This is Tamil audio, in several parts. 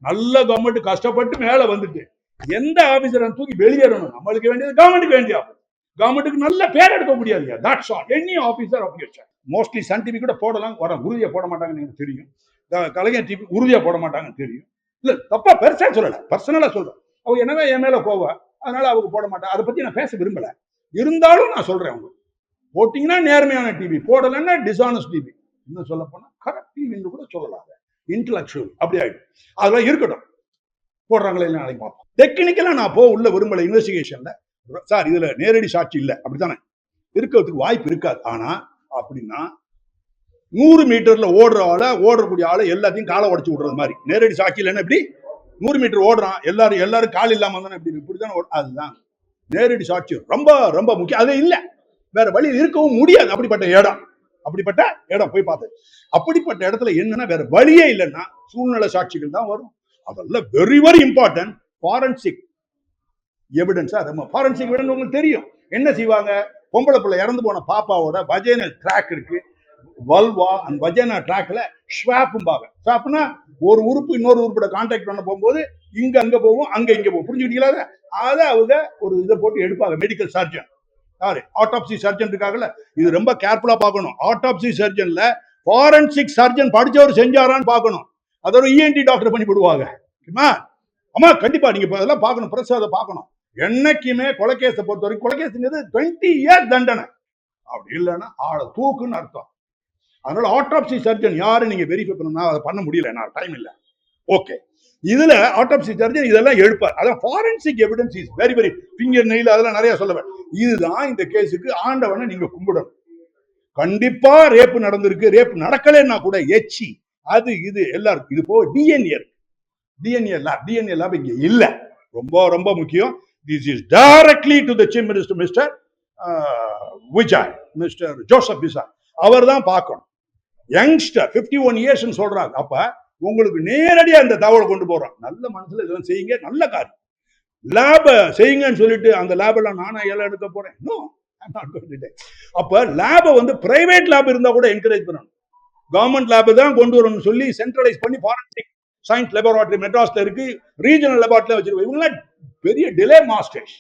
நல்ல கவர்மெண்ட் கஷ்டப்பட்டு மேல வந்துட்டு எந்த ஆபீசரை தூக்கி வெளியேறணும். நம்மளுக்கு வேண்டியது கவர்மெண்ட்டுக்கு வேண்டிய கவர்மெண்ட்டுக்கு நல்ல பேர் எடுக்க முடியாது. That's all. Any officer of your choice. Mostly Sun TV கூட போடலாம், வர உறுதியை போட மாட்டாங்கன்னு எனக்கு தெரியும். கலைஞர் டிவி உறுதியா போட மாட்டாங்கன்னு தெரியும். இல்ல தப்பா பெருசா சொல்லல, பர்சனலா சொல்றேன். அவங்க என்னவே என் மேல கோவா, அதனால அவங்க போட மாட்டாங்க. அதை பத்தி நான் பேச விரும்பல. இருந்தாலும் நான் சொல்றேன், அவங்க போட்டீங்கன்னா நேர்மையான டிவி, போடலன்னா டிஸ்ஆனஸ்ட் டிவி. இன்னும் சொல்ல போனா கரெக்ட் டிவின்னு கூட சொல்லலாம். இன்டலெக்சுவல் அப்படி ஆயிடும். அதெல்லாம் இருக்கட்டும், போடுறாங்களே இல்லை நாளைக்கு பார்ப்போம். டெக்னிக்கலா நான் உள்ள விரும்பல. இன்வெஸ்டிகேஷன்ல சார் இதுல நேரடி சாட்சி இல்லை அப்படித்தானே, இருக்கிறதுக்கு வாய்ப்பு இருக்காது. ஆனா அப்படின்னா 100 மீட்டர்ல ஓடக்கூடிய ஆளை எல்லாத்தையும் காலை உடச்சு விடுறது மாதிரி நேரடி சாட்சி இல்லைன்னா எப்படி 100 மீட்டர் ஓடுறான், எல்லாரும் கால் இல்லாம தானே இப்படிதான். அதுதான் நேரடி சாட்சி ரொம்ப ரொம்ப முக்கியம். அது இல்லை, வேற வழி இருக்கவும் முடியாது. அப்படிப்பட்ட இடம் போய் பார்த்தேன். அப்படிப்பட்ட இடத்துல என்னன்னா வேற வழியே இல்லைன்னா சூழ்நிலை சாட்சிகள் தான் வரும். அதெல்லாம் வெரி வெரி இம்பார்ட்டன்ட். ஃபாரன்சிக் எவிடன்ஸா ரொம்ப ஃபாரன்சிக் எவிடன்ஸ் உங்களுக்கு தெரியும். என்ன செய்வாங்க, பொம்பளை பிள்ளை இறந்து போன பாப்பாவோட வஜைனல் ட்ராக் இருக்கு, வல்வா அந்த வஜைனா ட்ராக்ல ஸ்வாப்பும்பாங்க. ஸ்வாப்னா ஒரு உறுப்பு இன்னொரு உறுப்போட கான்டாக்ட் பண்ண போகும்போது அங்க போகும், இங்க போகும். புரிஞ்சுக்கிட்டீங்களா? அதை அவங்க ஒரு இதை போட்டு எடுப்பாங்க. மெடிக்கல் சர்ஜன் யாரு, ஆட்டோப்சி சர்ஜன் இருக்காங்கல்ல, இது ரொம்ப கேர்ஃபுல்லா பார்க்கணும். ஆட்டோப்சி சர்ஜன்ல ஃபாரன்சிக் சர்ஜன் படிச்சவர் செஞ்சாரான்னு பார்க்கணும். அதோட இஎன்டி டாக்டர் பண்ணி போடுவாங்க. ஆமா கண்டிப்பா நீங்க அதெல்லாம் பார்க்கணும். பிரஸ் அதை பார்க்கணும். என்னைக்குமே கொலைகேஸை பொறுத்த வரைக்கும் கொலைகேஸுங்கிறது 20 இயர்ஸ் தண்டனை. அப்படி இல்லைன்னா ஆளை தூக்குன்னு அர்த்தம். அதனால ஆட்டோப்சி சர்ஜன் யாரு நீங்க வெரிஃபை பண்ணணும். அதை பண்ண முடியல, நான் டைம் இல்லை. ஓகே, இதுல ஆட்டோப்சி சர்ஜன் இதெல்லாம் எழுப்பார். அதான் forensic evidence is very very. Finger nail அதெல்லாம் நிறைய சொல்லுவேன். இதுதான் இந்த கேஸுக்கு ஆண்டவனை நீங்க கும்பிடணும். கண்டிப்பா ரேப்பு நடந்திருக்கு, ரேப்பு நடக்கலன்னா கூட எச்சி அது இது எல்லாருக்கும். இது போ டிஎன்ஏ லேப் இங்க இல்ல. ரொம்ப ரொம்ப முக்கியம். This is directly to the chief minister mister Vijay, mister Joseph Vijay. அவர் தான் பார்க்கணும். யங்ஸ்டர் 51 இயர்ஸ் சொல்றாங்க. அப்ப உங்களுக்கு நேரடியா அந்த தகவல் கொண்டு போறோம். நல்ல மனசுல இதெல்லாம் செய்யுங்க, நல்ல காரியம். லேப செய்யுங்கன்னு சொல்லிட்டு அந்த லேப் எல்லாம் நானா எல்லாம் எடுக்க போறேன். அப்ப லேப பிரைவேட் லேப் இருந்தா கூட என்கரேஜ் பண்ணணும். கவர்மெண்ட் லேப் தான் கொண்டு வரணும்னு சொல்லி சென்ட்ரலைஸ் பண்ணி ஃபாரன்சிக் சயின்ஸ் லெபார்டரி மெட்ராஸ்ல இருக்கு, ரீஜனல் லெபார்டரியில வச்சிருக்கோம். இவங்க பெரிய டிலே மாஸ்டர்ஸ்,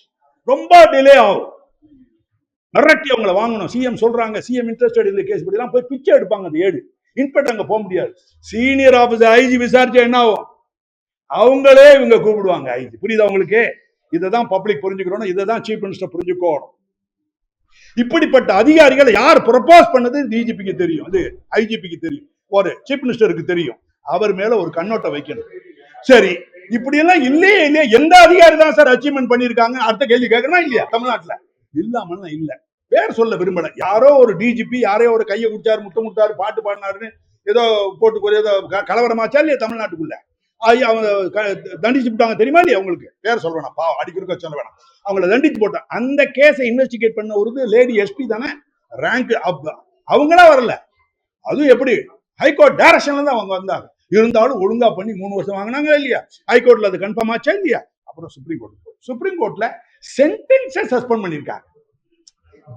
ரொம்ப டிலே ஆகும். மிரட்டி அவங்களை வாங்கணும். சிஎம் சொல்றாங்க, சிஎம் இன்ட்ரெஸ்டட் இந்த கேஸ் படி எல்லாம் போய் பிச்சை எடுப்பாங்க. அந்த 7 இன்ஸ்பெக்டர் அங்க போக முடியாது. சீனியர் ஆபீசர் ஐஜி விசாரிச்சா என்ன ஆகும், அவங்களே இவங்க கூப்பிடுவாங்க ஐஜி. புரியுதா உங்களுக்கு? இதைதான் பப்ளிக் புரிஞ்சுக்கணும், இதைதான் சீஃப் மினிஸ்டர் புரிஞ்சுக்கணும். இப்படிப்பட்ட அதிகாரிகளை யார் ப்ரொபோஸ் பண்ணது டிஜிபிக்கு தெரியும், அது ஐஜிபிக்கு தெரியும், ஒரு சீஃப் மினிஸ்டருக்கு தெரியும். அவர் மேல ஒரு கண்ணோட்டம் வைக்கணும். சரி, இப்படி எல்லாம் இல்லையே எந்த அதிகாரி தான் சார் அச்சீவ்மெண்ட் பண்ணிருக்காங்க? அடுத்த கேள்வி கேட்கணுமா இல்லையா? தமிழ்நாட்டுல இல்லாம இல்ல. பேர் சொல்ல விரும்பல. யாரோ ஒரு டிஜிபி யாரோ ஒரு கையை குடிச்சாரு, முட்டை முட்டாரு, பாட்டு பாடினாருன்னு ஏதோ போட்டு ஏதோ கலவரமாச்சா இல்லையா தமிழ்நாட்டுக்குள்ள? அவங்க தண்டிச்சு போட்டாங்க தெரியுமா இல்லையா? உங்களுக்கு பேர் சொல்ல வேணாம், பாவம் அடிக்கிறக்க சொல்ல வேணாம். அவங்களை தண்டிச்சு போட்டாங்க. அந்த கேஸை இன்வெஸ்டிகேட் பண்ண ஒரு லேடி எஸ்பி தானே, ரேங்க் அவங்களா வரல. அதுவும் எப்படி ஹைகோர்ட் டைரக்ஷன்ல தான் அவங்க வந்தாங்க. இருந்தாலும் ஒழுங்கா பண்ணி 3 வருஷம் வாங்கினாங்க இல்லையா? ஹைகோர்ட்ல அது கன்ஃபார்ம் ஆச்சா இல்லையா? அப்புறம் சுப்ரீம் கோர்ட்ல சென்டென்ஸை சஸ்பெண்ட் பண்ணிருக்காங்க,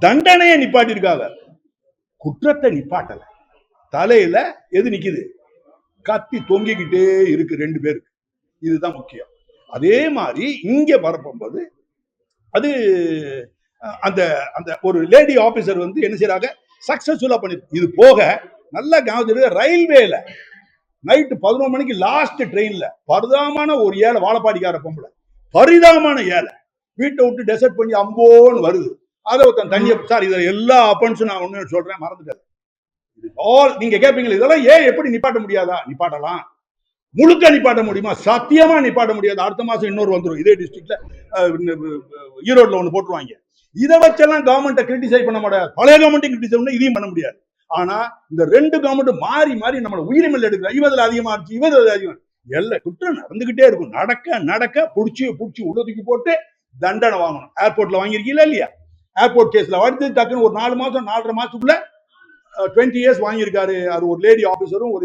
தண்டனையை நிப்பாட்டி இருக்காங்க, குற்றத்தை நிப்பாட்டல. தலையில எது நிக்குது? கத்தி தொங்கிக்கிட்டே இருக்கு 2 பேருக்கு. இதுதான் முக்கியம். அதே மாதிரி இங்க வரப்போகும்போது அது அந்த அந்த ஒரு லேடி ஆபீசர் என்ன செய்யறாங்க, சக்சஸ்ஃபுல்லா பண்ணி. இது போக நல்ல கவனிச்சு ரயில்வேல நைட்டு 11 மணிக்கு லாஸ்ட் ட்ரெயின்ல பரிதாபமான ஒரு ஏழை, வாழப்பாடிக்கார பொம்பளை, பரிதாபமான ஏழை, வீட்டை விட்டு டெசர்ட் பண்ணி அம்போன்னு வருது. அதை ஒருத்தன் தண்ணியை சார், இதை எல்லா அப்பன்ஸும் நான் ஒண்ணு சொல்றேன், மறந்துட்டேன். நீங்க கேட்பீங்க இதெல்லாம் ஏன் எப்படி நிப்பாட்ட முடியாதா? நிப்பாட்டலாம், முழுக்க நிப்பாட்ட முடியுமா? சத்தியமா நிப்பாட்ட முடியாது. அடுத்த மாசம் இன்னொரு வந்துடும். இதே டிஸ்ட்ரிக்ட்ல ஈரோட்ல ஒண்ணு போட்டுருவாங்க. இதை வச்செல்லாம் கவர்மெண்ட்டை கிரிட்டிசைஸ் பண்ண முடியாது. பழைய கவர்மெண்ட் கிரிட்டிசைஸ் பண்ண இதையும் பண்ண முடியாது. ஆனா இந்த 2 கவர்மெண்ட் மாறி மாறி நம்மள உயிரிமல் எடுக்கிற, இவதில் அதிகமா இருந்துச்சு, இவதில் அதிகம், எல்லாம் குற்றம் நடந்துகிட்டே இருக்கும். நடக்க புடிச்சு உள்ளதுக்கு போட்டு தண்டனை வாங்கணும். ஏர்போர்ட்ல வாங்கிருக்கீங்களா இல்லையா? ஏர்போர்ட் கேஸ்ல வந்து டக்குன்னு ஒரு 4 மாசம் 4.5 மாசத்துக்குள்ள 20 இயர்ஸ் வாங்கியிருக்காரு. அது ஒரு லேடி ஆபீசரும்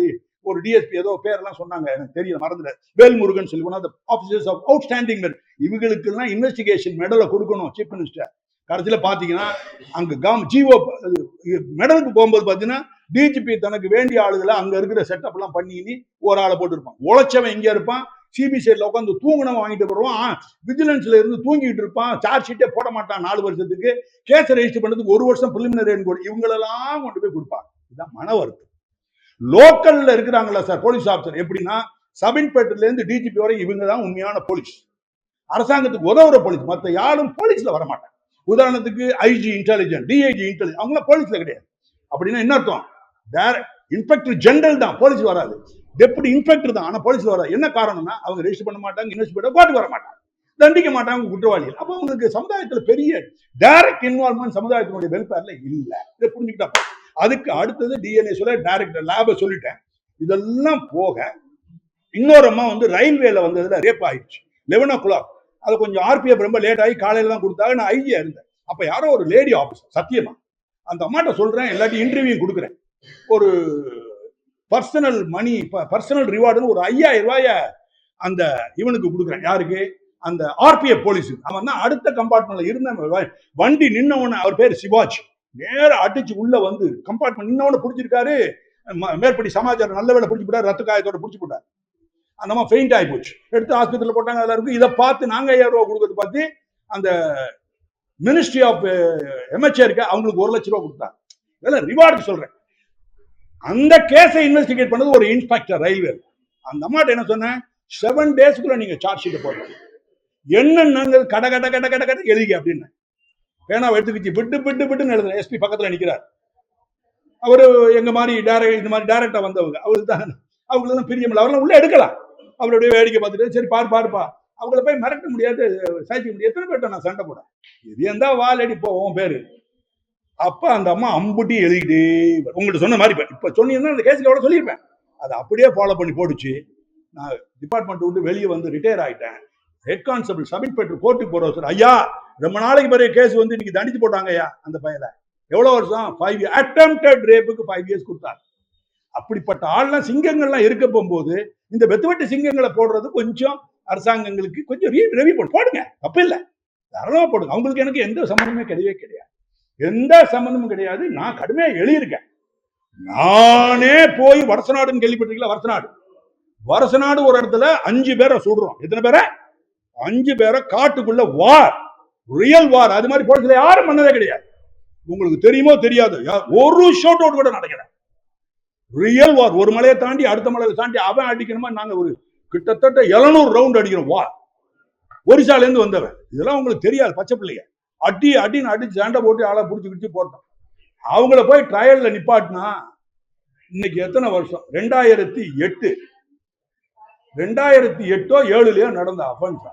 ஒரு டிஎஸ்பி ஏதோ பேரெல்லாம் சொன்னாங்க, எனக்கு தெரியல, மறந்துட்டேன். வேல்முருகன் சொல்லி one of the officers of outstanding merit. இவங்களுக்கு எல்லாம் இன்வெஸ்டிகேஷன் மெடலை கொடுக்கணும் சீஃப் மினிஸ்டர். கடைசியில பாத்தீங்கன்னா அங்க ஜிஓ மெடலுக்கு போகும்போது பாத்தீங்கன்னா டிஜிபி தனக்கு வேண்டிய ஆளுகளை அங்க இருக்கிற செட்டப் எல்லாம் பண்ணி ஒரு ஆளை போட்டு இருப்பான். உழைச்சவன் எங்க இருப்பான், சிபிசிஐடியில் உட்காந்து தூங்கினவன் வாங்கிட்டு வருவான், விஜிலன்ஸ்ல இருந்து தூங்கிட்டு இருப்பான், சார்ஜ் ஷீட்டே போட மாட்டான் 4 வருஷத்துக்கு, கேஸ் ரெஜிஸ்டர் பண்ணதுக்கு 1 வருஷம் பிரிலிமினரி என்கொயரி, இவங்களெல்லாம் கொண்டு போய் கொடுப்பாங்க. இதுதான் மன வருத்தம். லோக்கல்ல இருக்கிறாங்களா சார் போலீஸ் ஆஃபீஸர், எப்படின்னா சப் இன்ஸ்பெக்டர்ல இருந்து டிஜிபி வரை இவங்க தான் உண்மையான போலீஸ், அரசாங்கத்துக்கு உதவுற போலீஸ். மற்ற யாரும் போலீஸ்ல வரமாட்டாங்க. உதாரணத்துக்கு ஐஜி இன்டெலிஜென்ட், டிஐஜி இன்டெலிஜென்ட், அவங்களாம் போலீஸ்ல கிடையாது. அப்படின்னா என்ன அர்த்தம்? இன்ஸ்பெக்டர் ஜெனரல் தான், போலீஸ் வராது. டெப்டி இன்ஸ்பெக்டர் தான், ஆனா போலீஸ் வராது. என்ன காரணம்னா அவங்க ரெஜிஸ்டர் பண்ண மாட்டாங்க, இன்வெஸ்டிகேட் பாட்டு வர மாட்டாங்க, தண்டிக்க மாட்டாங்க குற்றவாளிகள். அப்போ உங்களுக்கு சமுதாயத்துல பெரிய டைரக்ட் இன்வால்வ்மெண்ட் சமுதாயத்தினுடைய வெல்ஃபேர்ல இல்ல. இதை புரிஞ்சுக்கிட்டா அதுக்கு அடுத்தது டிஎன்ஏ சொல்ல டைரக்ட் லேப சொல்லிட்டேன். இதெல்லாம் போக இன்னொரு அம்மா வந்து ரயில்வேல வந்ததுல ரேப் ஆயிடுச்சு 11 o'clock. அது கொஞ்சம் ஆர்பிஎஃப் ரொம்ப லேட் ஆகி காலையில தான் கொடுத்தாங்க. நான் ஐஜியா இருந்தேன். அப்ப யாரோ ஒரு லேடி ஆபீசர், சத்தியமா அந்த அம்மாட்ட சொல்றேன், எல்லாத்தையும் இன்டர்வியூ கொடுக்குறேன், ஒரு பர்சனல் மணி பர்சனல் ரிவார்டுன்னு ஒரு 5000 ரூபாய அந்த இவனுக்கு கொடுக்குறேன். யாருக்கு? அந்த ஆர்பிஎஃப் போலீஸ். அவன் தான் அடுத்த கம்பார்ட்மெண்ட்ல இருந்த வண்டி நின்னவன, அவர் பேர் சிவாஜ், நேரம் அடிச்சு உள்ள வந்து கம்பார்ட்மெண்ட் நின்னவன பிடிச்சிருக்காரு. மேற்படி சமாச்சாரம் நல்ல வேலை பிடிச்சி போட்டார், ரத்த காயத்தோட பிடிச்சி போட்டார். அந்த மாதிரி ஃபெயிண்ட் ஆகி போச்சு, எடுத்து ஹாஸ்பிட்டல் போட்டாங்க. எல்லாருக்கும் இதை பார்த்து நாங்க 5000 ரூபா கொடுக்கறது பார்த்து அந்த மினிஸ்ட்ரி ஆஃப் எம்எச்ஏருக்கு அவங்களுக்கு 1 லட்சம் ரூபா கொடுத்தாங்க. இதெல்லாம் ரிவார்டு சொல்றேன். அந்த கேஸை இன்வெஸ்டிகேட் பண்ணது ஒரு இன்ஸ்பெக்டர் ரயில்வே. அந்த அம்மாட்ட என்ன சொன்னேன், 7 டேஸ்க்குள்ள நீங்க சார்ஜ் ஷீட் போடுறோம், என்னன்னு கட கட கட கட கட எழுதி அப்படின்னு பேனா எடுத்துக்கிச்சு விட்டு விட்டு விட்டுன்னு எழுதுறேன். எஸ்பி பக்கத்துல நிக்கிறார். அவரு எங்க மாதிரி இந்த மாதிரி டைரக்டா வந்தவங்க, அவருக்கு தான் அவங்களுக்கு பிரியமில்லை, அவரெல்லாம் உள்ள எடுக்கலாம். அவருடைய வேடிக்கை பார்த்துட்டு சரி பாருப்பா, அவங்கள போய் மிரட்ட முடியாது, சாய்க்க முடியாது. எத்தனை பேர்ட்ட நான் சண்டை போட, இது எந்த வாலடி போவோம் பேரு. அப்ப அந்த அம்மா அம்புட்டி எழுதிட்டே, உங்கள்கிட்ட சொன்ன மாதிரி இப்ப சொன்னீங்கன்னா அந்த கேஸுக்கு எவ்வளவு சொல்லியிருப்பேன், அதை அப்படியே ஃபாலோ பண்ணி போட்டுச்சு. நான் டிபார்ட்மெண்ட் விட்டு வெளியே வந்து ரிட்டையர் ஆயிட்டேன். ஹெட் கான்ஸ்டபிள் சப் இன்ஸ்பெக்டர் கோர்ட்டுக்கு போற சார், ஐயா ரொம்ப நாளைக்கு பிறகு கேஸ் வந்து இன்னைக்கு தண்டிச்சு போட்டாங்க ஐயா அந்த பையனை. எவ்வளவு வருஷம்? 5 years. அட்டெம்ப்டட் ரேப்புக்கு 5 years கொடுத்தாரு. அப்படிப்பட்ட ஆள்லாம் சிங்கங்கள்லாம் இருக்க போகும்போது இந்த வெத்துவெட்டு சிங்கங்களை போடுறது கொஞ்சம் அரசாங்கங்களுக்கு கொஞ்சம் ரெவி போடுங்க, தப்பு இல்லை, தாராளமா போடுங்க. அவங்களுக்கு எனக்கு எந்த சம்பந்தமே கிடையவே கிடையாது, எந்த சம்பந்தமும் கிடையாது. நான் கடுமையா எழுதியிருக்கேன். நானே போய் வருஷநாடுன்னு கேள்விப்பட்டிருக்கீங்களா? வருஷநாடு ஒரு இடத்துல 5 பேரை சுடுறோம். எத்தனை பேரை? 5 பேரை காட்டுக்குள்ள வார், ரியல் வார். அது மாதிரி போலீஸ்ல யாரும் பண்ணதே கிடையாது. உங்களுக்கு தெரியுமோ தெரியாது, ஒரு ஷூட் அவுட் கூட நடக்கல. ரியல் வார். ஒரு மலையை தாண்டி அடுத்த மலையை தாண்டி அவன் அடிக்கணுமா, நாங்க ஒரு கிட்டத்தட்ட 700 ரவுண்ட் அடிக்கிறோம் வார். ஒரிசால இருந்து வந்தவன். இதெல்லாம் உங்களுக்கு தெரியாது, பச்சை பிள்ளைய அடின்னு அடிச்சு சண்டை போட்டு ஆளை பிடிச்சி போட்டோம். அவங்கள போய் ட்ரையல்ல நிப்பாட்டினா இன்னைக்கு எத்தனை வருஷம்? 2008 2007 நடந்த அஃபென்ஸ்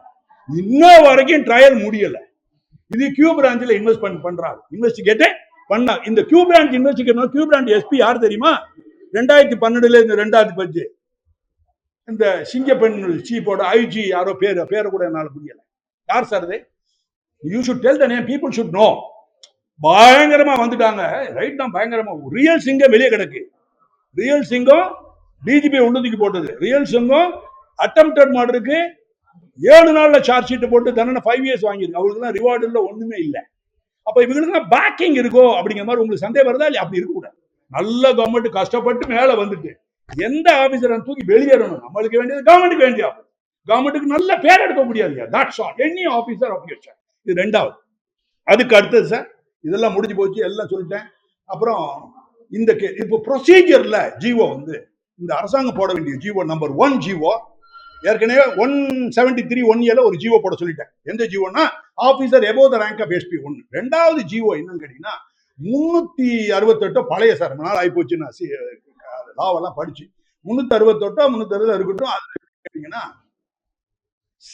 இன்ன வரைக்கும் ட்ரையல் முடியல. இது கியூ பிரான்ச்ல இன்வெஸ்ட்மெண்ட் பண்றாங்க, இன்வெஸ்டிகேட் பண்ணா. இந்த Q branch investigate, Q branch SP யார் தெரியுமா? 2012 இருந்து 2005 இந்த சிங்கப்பெண் சீஃபோட ஐஜி யாரோ பேரை கூட என்னால புரியல. யார் சார் இது? You should tell the name, people should know. பயங்கரமா வந்துட்டாங்க, ரைட் தான், பயங்கரமா. ரியல் சிங்கம் வெளியே கிடக்கு. ரியல் சிங்கம் டிஜிபி உள்ளதுக்கு போட்டது. ரியல் சிங்கம் அட்டெம்ப்டட் மர்டருக்கு 7 நாள்ல சார்ஜ் ஷீட் போட்டு தண்டனை 5 years வாங்கியிருக்கு. அவங்களுக்கு ரிவார்டு இல்லை, ஒண்ணுமே இல்லை. அப்ப இவங்களுக்கு பேக்கிங் இருக்கோ அப்படிங்கிற மாதிரி உங்களுக்கு சந்தேகம் வருதா இல்லையா? அப்படி இருக்கக்கூடாது. நல்ல கவர்மெண்ட் கஷ்டப்பட்டு மேல வந்துட்டு எந்த ஆபீசரை தூக்கி வெளியேறணும். நம்மளுக்கு வேண்டியது கவர்மெண்ட்டுக்கு வேண்டிய ஆபீஸ். கவர்மெண்ட்டுக்கு நல்ல பேர் எடுக்க முடியாது. That's all. Any officer of your choice. இது 2வது. அதுக்கு அடுத்தது சார், இதெல்லாம் முடிஞ்சு போச்சு, எல்லாம் சொல்லிட்டேன். அப்புறம் இந்த இப்போ ப்ரொசீஜர்ல ஜிஓ வந்து இந்த அரசாங்கம் போட வேண்டிய ஜிஓ நம்பர் 1 ஜிஓ ஏற்கனவே 173 1A ஒரு ஜிஓ போட சொல்லிட்டேன். எந்த ஜிஓனா officer above the rank of SP 1. 2வது ஜிஓ என்னன்னு கேட்டீங்கன்னா 368 பழைய சார், ரொம்ப நாள் ஆகி போச்சு, நான் லாவெல்லாம் படிச்சு 368 360 இருக்கட்டும். அது கேட்டீங்கன்னா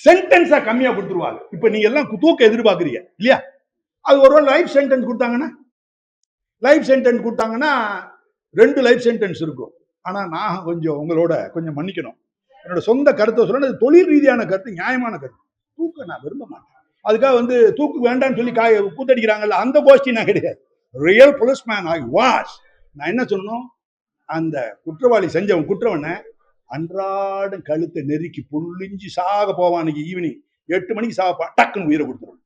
சென்டென்ஸா கம்மியா கொடுத்துருவாங்க. இப்ப நீங்க எல்லாம் தூக்க எதிர்பார்க்கறீங்க இல்லையா? அது ஒரு லைஃப் சென்டென்ஸ் கொடுத்தாங்கன்னா, 2 லைஃப் சென்டென்ஸ் இருக்கும். ஆனா நான் கொஞ்சம் உங்களோட கொஞ்சம் மன்னிக்கணும், என்னோட சொந்த கருத்தை சொல்ல, தொழில் ரீதியான கருத்து, நியாயமான கருத்து. தூக்க நான் விரும்ப மாட்டேன். அதுக்காக வந்து தூக்கு வேண்டாம்னு சொல்லி கூத்தடிக்கிறாங்கல்ல, அந்த கோஷ்டி நான் கிடையாது. Real policeman I was. நான் என்ன சொன்னோம், அந்த குற்றவாளி செஞ்சவன் குற்றவனை அன்றாடம் கழுத்தை நெருக்கி புள்ளிஞ்சு சாக போவான். ஈவினிங் 8 மணிக்கு சாகப்பான், டக்குன்னு உயிரை கொடுத்துருவான்.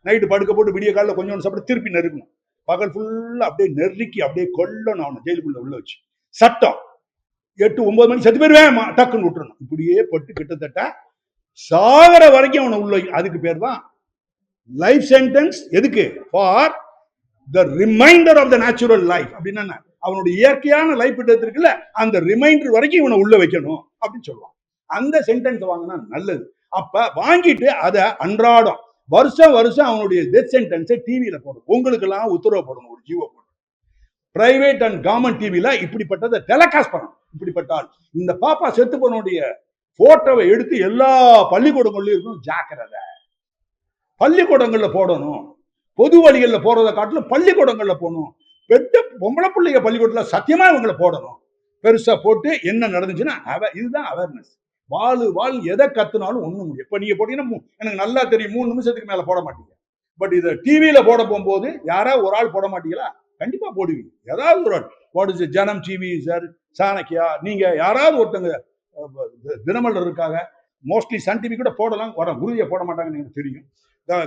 நைட்டு படுக்க போட்டு விடிய காலில் கொஞ்சம் சாப்பிட்டு திருப்பி நெருக்கணும். பகல் ஃபுல்லா அப்படியே நெருக்கி அப்படியே கொல்லணும் அவனை ஜெயிலுக்குள்ள உள்ள வச்சு. சட்டம் 8 9 மணி செத்து போயிருவேன், டக்குன்னு விட்டுறணும். இப்படியே பட்டு கிட்டத்தட்ட சாகர வரைக்கும் அவனை உள்ள, அதுக்கு பேர் தான் லைஃப் சென்டென்ஸ். எதுக்கு? For the reminder of the natural life. அப்படின்னா அவனுடைய இயற்கையான லைஃப் இருக்குல்ல, அந்த ரிமைண்டர் வரைக்கும் இவனை உள்ள வைக்கணும் அப்படின்னு சொல்லுவான். அந்த சென்டென்ஸ் வாங்கினா நல்லது. அப்ப வாங்கிட்டு அதை அன்றாடம் வருஷம் வருஷம் அவனுடைய டெத் சென்டென்ஸை டிவியில போடணும். உங்களுக்கு எல்லாம் உத்தரவு போடணும், ஒரு ஜீவோ போடணும். பிரைவேட் அண்ட் கவர்மெண்ட் டிவில இப்படிப்பட்டதை டெலிகாஸ்ட் பண்ணணும். இப்படிப்பட்டால் இந்த பாப்பா செத்து போனுடைய போட்டோவை எடுத்து எல்லா பள்ளிக்கூடங்கள்லயும் இருக்கணும். ஜாக்கிரதை, பள்ளிக்கூடங்கள்ல போடணும். பொது வழிகள்ல போறதை காட்டிலும் பள்ளிக்கூடங்கள்ல போகணும். பெட்ட பொம்பளை பிள்ளைங்க பள்ளிக்கூடத்துல சத்தியமா இவங்களை போடணும். பெருசா போட்டு என்ன நடந்துச்சுன்னா இதுதான் அவேர்னஸ். வாழ் எதை கத்துனாலும் ஒண்ணு முடியும். இப்ப நீங்க போட்டீங்கன்னா எனக்கு நல்லா தெரியும், 3 நிமிஷத்துக்கு மேல போட மாட்டீங்க. பட் இதை டிவியில போட போகும்போது யாராவது ஒரு ஆள் போட மாட்டீங்களா? கண்டிப்பா போடுவீங்க. ஏதாவது ஒரு ஆள் போடுச்சு. ஜனம் டிவி சார், சாணக்கியா, நீங்க யாராவது ஒருத்தங்க தினமலர் இருக்காங்க. மோஸ்ட்லி சன் டிவி கூட போடலாம், உறுதியா போட மாட்டாங்கன்னு எனக்கு தெரியும்.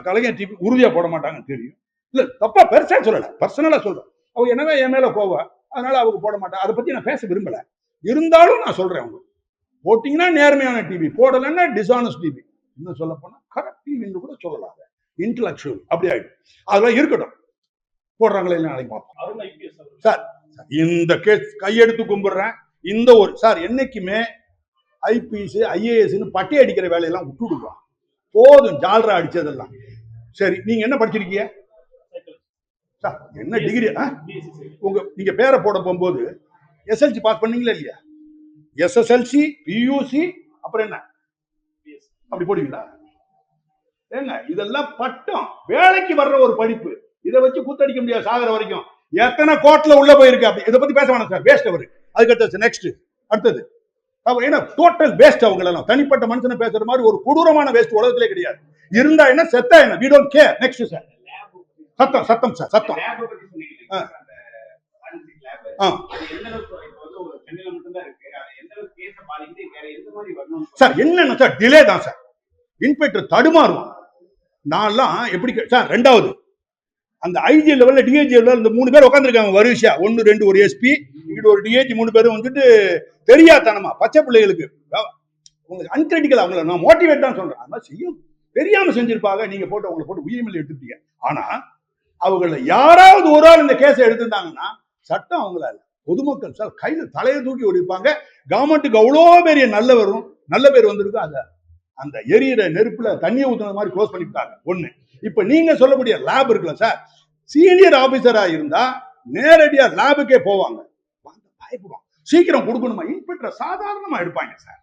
கலைஞர் டிவி உறுதியா போட மாட்டாங்கன்னு தெரியும். இல்ல தப்பா பெருசா சொல்லல, பர்சனலா சொல்றேன். அவங்க என்னவே என் மேல கோவ, அதனால அவங்க போட மாட்டாங்க. அதை பத்தி நான் பேச விரும்பல. இருந்தாலும் நான் சொல்றேன், அவங்க போட்டீங்கன்னா நேர்மையான டிவி, போடலன்னா டிஸ்ஆனஸ்ட் டிவி. இன்னும் சொல்ல போனா கரெக்ட் டிவின்னு கூட சொல்லலாம். இன்டலெக்சுவல் அப்படி ஆயிடும். அதெல்லாம் இருக்கட்டும். போடுறாங்களே நாளைக்கு பார்ப்போம். சார் இந்த கேஸ் கையெடுத்து கும்பிடுறேன். இந்த ஒரு சார் என்னைக்குமே ஐபிஎஸ் ஐஏஎஸ் பட்டை அடிக்கிற வேலையெல்லாம் விட்டுடுவான். போதும் ஜால்ரா அடிச்சதெல்லாம். சரி, நீங்க என்ன படிச்சிருக்கீங்க? என்ன டிகிரி? நீங்க பேரை போட போகும்போது எஸ்எல்சி பாஸ் பண்ணீங்களா இல்லையா? எஸ்எஸ்எல்சி, பியூசி, அப்புறம் என்ன அப்படி போடுவீங்களா? ஏங்க இதெல்லாம் பட்டம், வேலைக்கு வர்ற ஒரு படிப்பு. இதை வச்சு கூத்தடிக்க முடியாது சாகர வரைக்கும். எத்தனை கோட்ல உள்ள போயிருக்கு. அப்படி இதை பத்தி பேச வேணாம் சார், வேஸ்ட் அவரு. அதுக்கு நெக்ஸ்ட் அடுத்தது ஏன்னா டோட்டல் வேஸ்ட். அவங்க எல்லாம் தனிப்பட்ட மனுஷனை பேசுற மாதிரி ஒரு கொடூரமான வேஸ்ட் உலகத்திலே கிடையாது. இருந்தா என்ன, செத்தா என்ன, we don't care. Next sir. சத்தம் சார், சத்தம். சார் என்னன்னா சார் டிலே தான் சார். இன்ஸ்பெக்டர் தடுமாறுவான். நான்லாம் எப்படி சார். ரெண்டாவது அந்த ஐஜி லெவல்ல, டிஐஜி லெவல்ல இந்த 3 பேர் உட்காந்துருக்காங்க வரிசையா. 1 2 ஒரு எஸ்பி, இங்கிட்ட ஒரு டிஐஜி, 3 பேரும் வந்துட்டு தெரியாதனமா பச்சை பிள்ளைகளுக்கு அன்கிரிட்டிக்கல். அவங்கள நான் மோட்டிவேட் தான் சொல்றேன். அதனால செய்யும் தெரியாம செஞ்சிருப்பாங்க. நீங்க போட்டு அவங்களை போட்டு உயிர்மொழி எடுத்துட்டீங்க. ஆனா அவங்கள யாராவது ஒரு ஆள் இந்த கேஸை எடுத்திருந்தாங்கன்னா சட்டம் அவங்களால பொதுமக்கள் சார் கையில தலையை தூக்கி ஓடிப்பாங்க. கவர்மெண்ட்டுக்கு அவ்வளோ பெரிய நல்ல பேர் வந்திருக்கு. அந்த எரியிற நெருப்புல தண்ணியை ஊத்துன மாதிரி க்ளோஸ் பண்ணிட்டாங்க. ஒண்ணு. இப்ப நீங்க சொல்லக்கூடிய லேப் இருக்குல்ல சார், சீனியர் ஆபீசரா இருந்தா நேரடியா லேபுக்கே போவாங்க. பயப்படுவாங்க. சீக்கிரம் கொடுக்கணுமா? இன்ஸ்பெக்டர் சாதாரணமா எடுப்பாங்க சார்.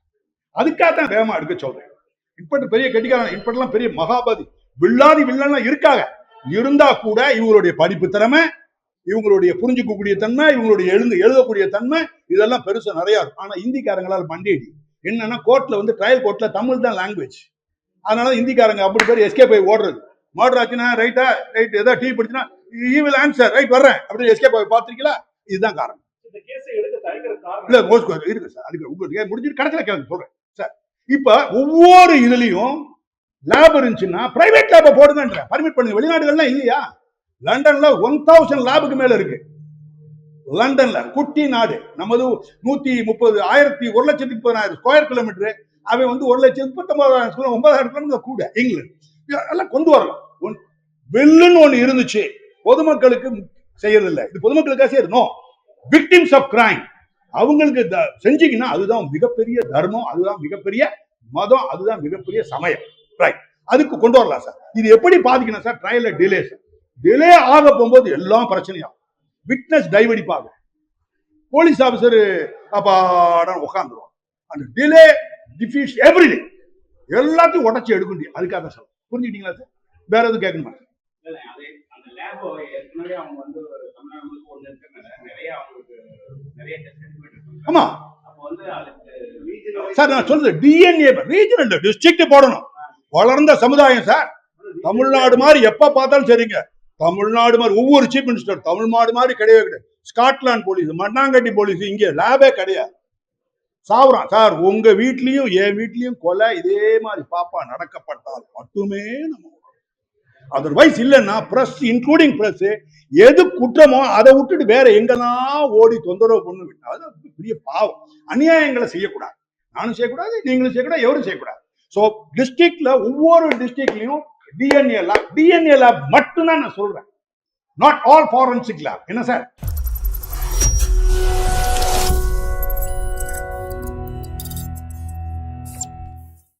அதுக்காக தான் வேகமா எடுக்க சொல்றேன். இன்ஸ்பெக்டர் பெரிய கட்டிக்காரன், இன்ஸ்பெக்டர்லாம் பெரிய மகாபதி, வில்லாதி இருக்காங்க. இருந்தா கூட இவங்களுடைய படிப்பு திறமை, இவங்களுடைய புரிஞ்சுக்கக்கூடிய தன்மை, இவங்களுடைய எழுதக்கூடிய தன்மை, இதெல்லாம் பெருசா நிறைய இருக்கும். ஆனா இந்திக்காரங்களால் மண்டேடி என்னன்னா, கோர்ட்ல வந்து ட்ரையல் கோர்ட்ல தமிழ் தான் லாங்குவேஜ். அதனால இந்திக்காரங்க அப்படி பேர் எஸ்கேப் ஆகி ஓடுறது. மர்டர் ஆச்சுன்னா ரைட்டா ரைட், ஏதாவது டீ பிடிச்சுன்னா ஈ வில் ஆன்சர் ரைட் வர்றேன் அப்படின்னு எஸ்கேப் ஆகி பார்த்திருக்கீங்களா? இதுதான் காரணம். இல்ல இருக்கு சார். அதுக்கு உங்களுக்கு முடிஞ்சிட்டு கடைசியில கேட்க சொல்றேன் சார். இப்ப ஒவ்வொரு இதுலயும் லேப் இருந்துச்சுன்னா பிரைவேட் லேப போடுங்கன்ற பர்மிட் பண்ணுங்க. வெளிநாடுகள்லாம் இல்லையா? லண்டன்ல 1000 லேபுக்கு மேல இருக்கு. லண்டன்ல குட்டி நாடு. நமது 130 1,30,000 ஸ்கொயர் கிலோமீட்டர். அவன் வந்து 1,39,000 9,000 கிலோமீட்டர் கூட. இங்கிலாந்து எல்லாம் கொண்டு வரலாம். வெல்லுன்னு ஒண்ணு இருந்துச்சு, பொதுமக்களுக்கு செய்யறது இல்லை. இது பொதுமக்களுக்காக செய்யணும். விக்டிம்ஸ் ஆஃப் கிரைம் அவங்களுக்கு செஞ்சீங்கன்னா அதுதான் மிகப்பெரிய தர்மம், அதுதான் மிகப்பெரிய மதம், அதுதான் மிகப்பெரிய சமயம். ரைட், அதுக்கு கொண்டு வரலாம் சார். இது எப்படி பாதிக்கணும் சார்? ட்ரையல்ல டிலே சார். டிலே ஆக போகும்போது எல்லாம் பிரச்சனையாகும். விட்னஸ் டைவடிப்பாங்க. போலீஸ் ஆபீசர் அப்பாடான உட்காந்துருவாங்க. அந்த டிலே டிஃபீட்ஸ் எவ்ரிதிங். எல்லாத்தையும் உடச்சி எடுக்க முடியும். அதுக்காக தான் சார். புரிஞ்சுக்கிட்டீங்களா சார்? வேற எதுவும் கேட்கணுமா? ஆமா சார், நான் சொல்றது டிஎன்ஏ ரீஜனல் டிஸ்ட்ரிக்ட் போடணும். வளர்ந்த சமுதாயம் சார். தமிழ்நாடு மாதிரி எப்ப பார்த்தாலும் சரிங்க. தமிழ்நாடு மாதிரி ஒவ்வொரு சீஃப் மினிஸ்டர் தமிழ்நாடு மாதிரி கிடையவே கிடையாது. ஸ்காட்லாந்து போலீஸ், மண்ணாங்கட்டி போலீஸ், இங்க லேபே கிடையாது. சாவுறான் சார். உங்க வீட்லயும் என் வீட்லயும் கொலை இதே மாதிரி பாப்பா நடக்கப்பட்டால் மட்டுமே நம்ம, அதர்வைஸ் இல்லைன்னா பிரஸ் இன்க்ளூடிங் பிரஸ் எது குற்றமோ அதை விட்டுட்டு வேற எங்கெல்லாம் ஓடி தொந்தரவு பண்ணு விட்டா அது பெரிய பாவம். அநியாயங்களை செய்யக்கூடாது. நானும் செய்யக்கூடாது, நீங்களும் செய்யக்கூடாது, எவரும் செய்யக்கூடாது. ஸோ டிஸ்ட்ரிக்ட்ல ஒவ்வொரு டிஸ்ட்ரிக்ட்லயும் டிஎன்ஏ லேப் மட்டும்தான் நான் சொல்றேன், நாட் ஆல் ஃபாரன்சிக் லேப். என்ன சார்?